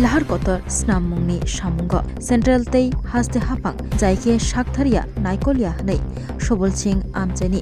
lahar kotor snamungni samungo central tei haste hapang jaike shakthariya naikolia nei Sobol Singh amcheni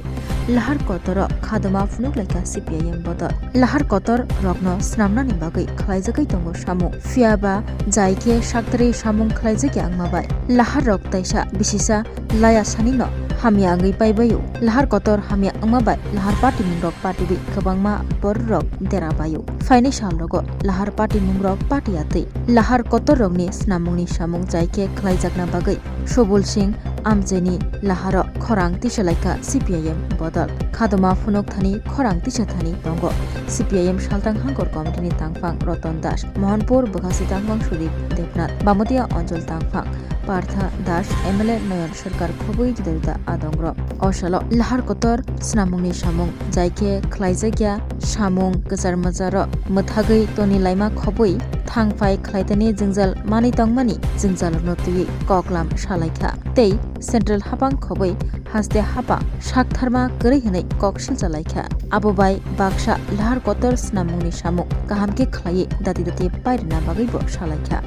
lahar kotor khadama phunuk laika CPIM bodol lahar kotor rogno snamnani bagai khlaijagai tongo samung fiaba jaike shakthari samung khlaijagi angmabai lahar rok taisa bisisa laya sanino hamia ngai paibayu lahar kotor hamia angmabai lahar party mungrok party bi kabangma bor rok dera bayu faini sal rogo lahar party mungrok party atei lahar kotor rogni snamungni samung jaike khlaijakna bagai Sobol Singh amjeni laharo khorang tisalaika CPIM bodol khadoma phunuk thani khorang tisa thani tongo CPIM saltang hangkor committee tangfang Roton Das Mohanpur Bukasi tangfang Sudip Debnath Bamotia Anjol tangfang Partha Das MLA Nayan Sarkar khobui jidalda adongro osalo lahar kotor snamungni samung jaike khlaijagya samung kachar majaro muthagai toni laima khobui thangfai khlaitani jingjal mani tangmani jingjal notui koklam salaikha tei central hapang khobui haste hapa shaktharma gari hinai koksil chalaikha abobai baksa lahar kotor snamungni samung kahamke khlai dati dati pairina bagai bo salaikha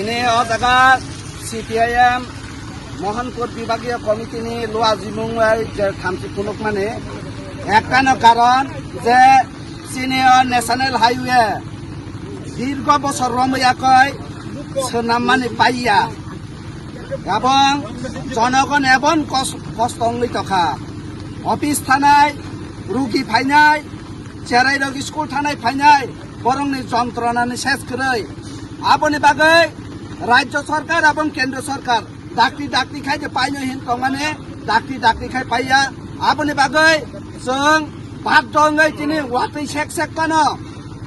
ini jaga CPIM Mohanpur বিভাগীয় committee নি লোয়া জিমুংৱাই যে থামচি ফুলক মানে একটানো কারণ যে senior national highway দীর্ঘ বছর রময়াকয় সোনাম মানে পাইয়া এবং জনগণ এবং কষ্টংলি তখা অফিস থানায় রুগী ফাইনায় চেরাই রোগ স্কুল থানায় ফাইনায় বরংনি যন্ত্রণানি শেষ করে আপনি বাগৈ রাজ্য সরকার এবং কেন্দ্র সরকার ডাক্তি খাই যে পাইনো হিন তমানে ডাক্তি খাই পাইয়া আপনি বাগৈ जों বাধ্যঙ্গৈ তিনি ওয়াতৈ সেক পানো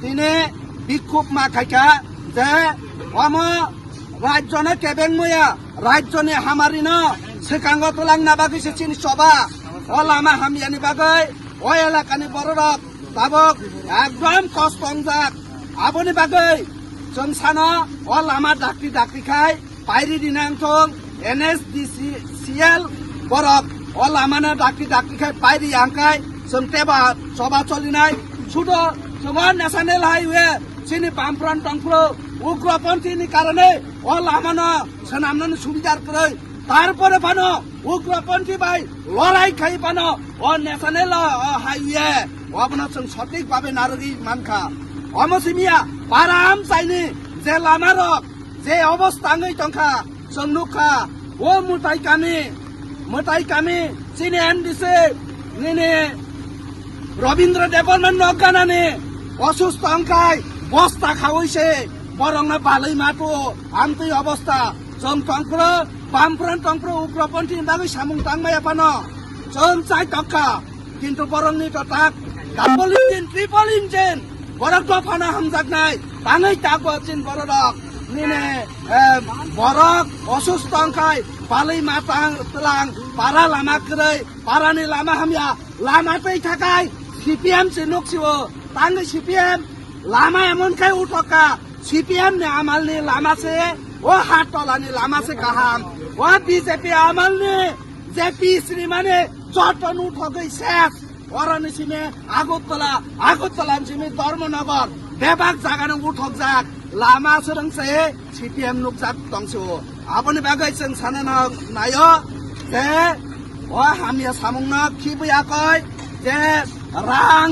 তিনি বিক্ষোভ মা খাইকা যে অম রাজ্যনে কেবেং ময়া রাজ্যনে হামারিন সেকাঙ্গ তোলাং না বাগৈছে চিনি সবা ও লামা হামিয়ানি বাগৈ ও এলাকানি বড়রক তাবক একদম কষ্ট যাক আপনি বাগৈ जों सानो ও লামা ডাক্তি খাই পাইরি দিনাংথং NSDCL বরক ও লামানা ডাক্তি খাই পাইরি আংকাই जों तेबा सभा चलिनाय सुदो जों नेशनल हाइवे सिनि बामफ्रन टंफ्रो उग्रपन्थीनि कारणे ও লামানো सोनामनानै सुबिदार करे तारपरे पानो उग्रपन्थी बाय लड़ाई खाई पानो ও नेशनल हाइवे अबनो जों सঠিক भाबे नारगि मानखा अमसिमिया पाराम चाइनि जे लामारक जे अवस्थाङै टंखा जों नुखा ও मुताई कामी सिनि एनडिसि निने রবীন্দ্র দেববর্মন নগানানে অসুস্থ অঙ্কায় বস্তা খাওয়াইছে বরং বালাই মাটো আমতৈ অবস্থা जों টংপ্র বামফ্রন টংপ্র উগ্রপন্থী দাবি সামুং তাংমায়া পানো जों চাই টকা কিন্তু বরংনি তাক ডাবল ইঞ্জিন ট্রিপল ইঞ্জিন বরক দফানা হামজাকনাই বাঙাই তাকো চিন বরক নিনে বরক অসুস্থ অঙ্কায় বালাই মাতাং তলাং পারা লামা করে পারানি লামা হামিয়া লামাতেই থাকায় CPM से नोक्सिओ तांगे CPM लामा एमन खाय उठका CPM ने आमाल ने लामा से ओ हात तलानी लामा से कहाम ओ BJP आमाल ने जेपी श्री माने चटन उठकै शेष वरनि सिमे आगोतला सिमे धर्मनगर बेबाक जागाने उठक जाक लामा सरंग से CPM नुकजाक तंसो आपनि बागै जों साना नायो जे ओ हामिया सामुंना खिबयाकै जे रां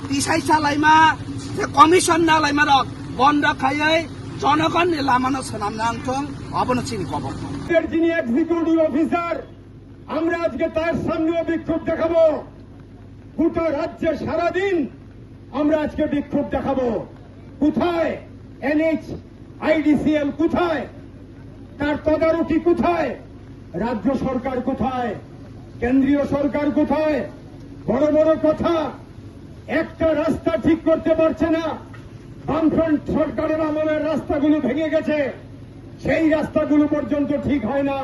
दिसाइ सालाइमा जे कमिसन नालाइमा रक बन्द खायै जनगणनि लामानो सोनामनांथों अबनो चिनि खबर যিনি এক্সিকিউটিভ অফিসার আমরা আজকে তার সামনেও বিক্ষোভ দেখাবো গোটা রাজ্যে সারাদিন আমরা আজকে বিক্ষোভ দেখাবো কোথায় NHIDCL কোথায় তার তদারকি কোথায় রাজ্য সরকার কোথায় কেন্দ্রীয় সরকার কোথায় বড় বড় কথা একটা রাস্তা ঠিক করতে পারছে না বামফ্রন্ট সরকারের আমলে রাস্তাগুলো ভেঙে গেছে সেই রাস্তাগুলো পর্যন্ত ঠিক হয় না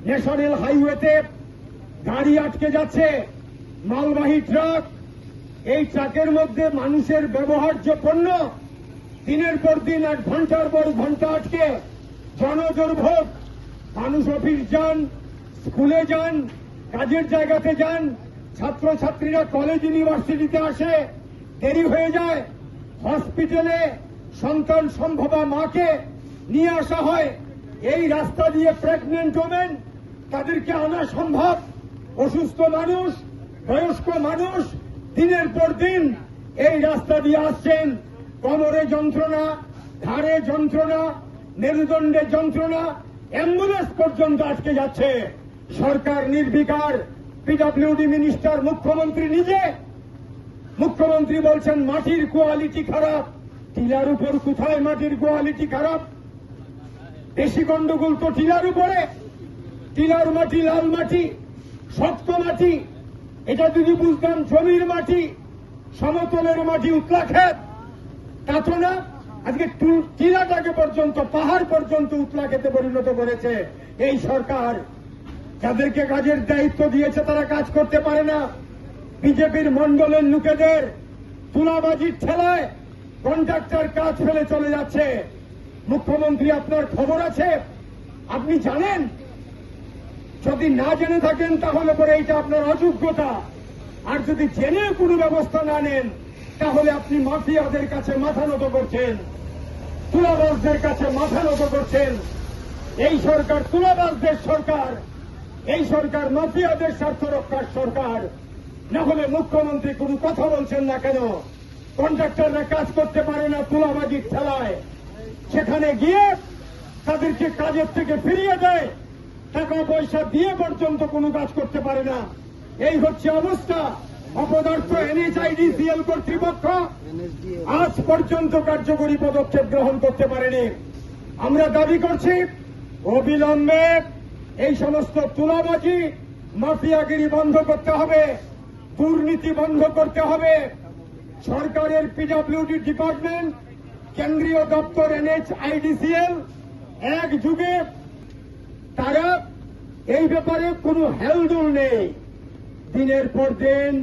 ন্যাশনাল হাইওয়েতে গাড়ি আটকে যাচ্ছে মালবাহী ট্রাক এই ট্রাকের মধ্যে মানুষের ব্যবহার্য পণ্য দিনের পর দিন এক ঘন্টার পর ঘন্টা আটকে জনদুর্ভোগ মানুষ অফিস যান স্কুলে যান কাজের জায়গাতে যান ছাত্রছাত্রীরা কলেজ ইউনিভার্সিটিতে আসে দেরি হয়ে যায় হসপিটালে সন্তান সম্ভবা মাকে নিয়ে আসা হয়। এই রাস্তা দিয়ে প্রেগনেন্ট ওমেন, তাদেরকে আনা সম্ভব। অসুস্থ মানুষ, বয়স্ক মানুষ দিনের পর দিন এই রাস্তা দিয়ে আসছেন। কোমরে যন্ত্রণা, ঘাড়ে যন্ত্রণা, মেরুদণ্ডে যন্ত্রণা, অ্যাম্বুলেন্স পর্যন্ত আটকে যাচ্ছে। সরকার নির্বিকার, পিডব্লিউডি মিনিস্টার, মুখ্যমন্ত্রী নিজে। মুখ্যমন্ত্রী বলছেন মাটির কোয়ালিটি খারাপ। টিলার উপর কোথায় মাটির কোয়ালিটি খারাপ? বেশি গন্ডগোল তো টিলার উপরে। টিলার মাটি লাল মাটি, শক্ত মাটি। এটা যদি বুঝতাম জমির মাটি, সমতলের মাটি, উতলা ক্ষেত, তা তো না। আজকে টিলাটাকে পর্যন্ত, পাহাড় পর্যন্ত উতলা খেতে পরিণত করেছে এই সরকার। যাদেরকে কাজের দায়িত্ব দিয়েছে তারা কাজ করতে পারে না। বিজেপির মন্ডলের লোকেদের তুলাবাজির ঠেলায় কন্ট্রাক্টর কাজ ফেলে চলে যাচ্ছে। মুখ্যমন্ত্রী, আপনার খবর আছে? আপনি জানেন? যদি না জেনে থাকেন তাহলে পরে এটা আপনার অযোগ্যতা। আর যদি জেনে কোনো ব্যবস্থা না নেন তাহলে আপনি মাফিয়াদের কাছে মাথা নত করছেন, তুলাবাজদের কাছে মাথা নত করছেন। এই সরকার তুলাবাজদের সরকার, এই সরকার মাফিয়াদের স্বার্থ রক্ষার সরকার। না হলে মুখ্যমন্ত্রী কোনো কথা বলছেন না কেন? কন্ট্রাক্টররা কাজ করতে পারে না তুলাবাজির ঠেলায়, সেখানে গিয়ে তাদেরকে কাজের থেকে ফিরিয়ে দেয়। টাকা পয়সা দিয়ে পর্যন্ত কোনো কাজ করতে পারে না। এই হচ্ছে অবস্থা। অপদার্থ NHIDCL কর্তৃপক্ষ আজ পর্যন্ত কার্যকরী পদক্ষেপ গ্রহণ করতে পারেনি। আমরা দাবি করছি অবিলম্বে এই সমস্ত তুলাবাজি, মাফিয়াগিরি বন্ধ করতে হবে, দুর্নীতি বন্ধ করতে হবে। সরকারের পিডব্লিউডি ডিপার্টমেন্ট, কেন্দ্রীয় দপ্তর NHIDCL এক যুগে তারা এই ব্যাপারে কোনো হেলদোল নেই। দিনের পর দিন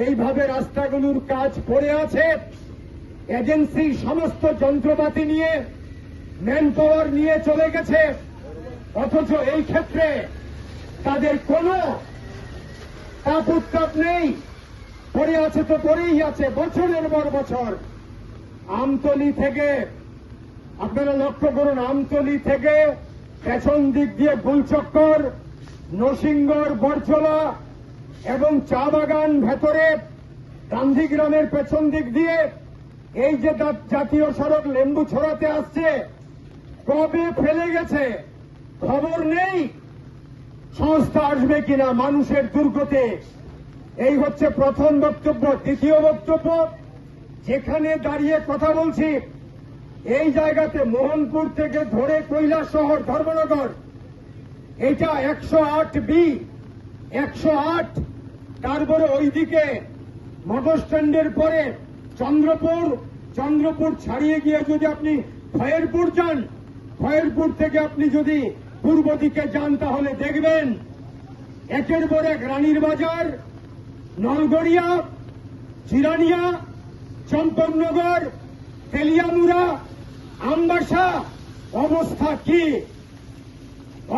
এইভাবে রাস্তাগুলোর কাজ পড়ে আছে। এজেন্সি সমস্ত যন্ত্রপাতি নিয়ে, ম্যান পাওয়ার নিয়ে চলে গেছে, অথচ এই ক্ষেত্রে তাদের কোনো তাপ উত্তাপ নেই। পড়ে আছে তো পড়েই আছে বছরের পর বছর। আমতলী থেকে, আপনারা লক্ষ্য করুন, আমতলী থেকে পেছন দিক দিয়ে গুলচক্কর, নরসিংগড়, বরছলা এবং চা বাগান ভেতরে গান্ধীগ্রামের পেছন দিক দিয়ে এই যে জাতীয় সড়ক লেম্বু ছড়াতে আসছে, কবে ফেলে গেছে খবর নেই। সংস্থা আসবে কিনা মানুষের দুর্গতি। এই হচ্ছে প্রথম বক্তব্য। দ্বিতীয় বক্তব্য, যেখানে দাঁড়িয়ে কথা বলছি এই জায়গাতে মোহনপুর থেকে ধরে কৈলাসহর, ধর্মনগর, এটা 108B, 108। তারপরে ওইদিকে মোটর স্ট্যান্ডের পরে চন্দ্রপুর ছাড়িয়ে গিয়ে যদি আপনি খয়েরপুর যান, খয়েরপুর থেকে আপনি যদি পূর্ব দিকে যান তাহলে দেখবেন একের পর এক রানীর বাজার, নলগড়িয়া, চিরানিয়া, চম্পকনগর, তেলিয়ামুড়া, আমবাসা। অবস্থা কি?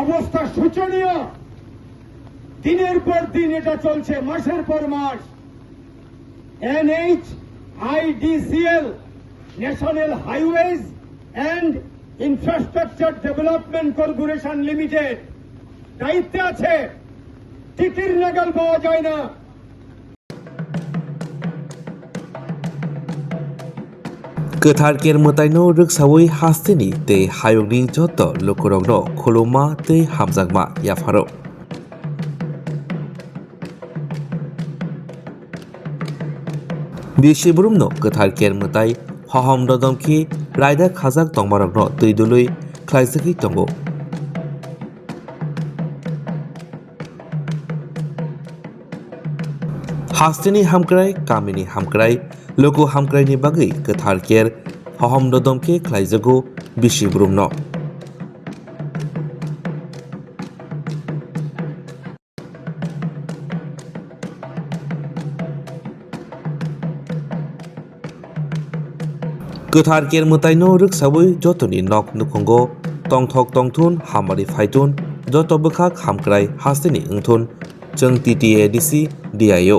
অবস্থা শোচনীয়। দিনের পর দিন এটা চলছে, মাসের পর মাস। NHIDCL, national highways and infrastructure development corporation limited দায়িত্বে আছে, টিকির নাগাল পাওয়া যায় না। गोथार केरमताइनो रोगसावै हास्तेनि तै हायगनि जत लोकरंनो खुलुमा तै हामजागमा याफारो बिसिबुरुमनो गोथार केरमताइ हहम ददमखि रायदा खाजाक तंगमारगनो तैदुलै ख्लाइजाखि तंगो हास्तेनि हामक्राय कामिनि हामक्राय लोगो हामक्रायनि बागै गोथार केर हहम ददमखि ख्लाइजागो बिसिबुरुमनो गोथार केरमताइनो रोगसावै जतनि नक नुखंगो तंथक तंथुन हामारि फाइथुन जत बखाक हामक्राय हास्तेनि ओंथुन जों TTADC DIO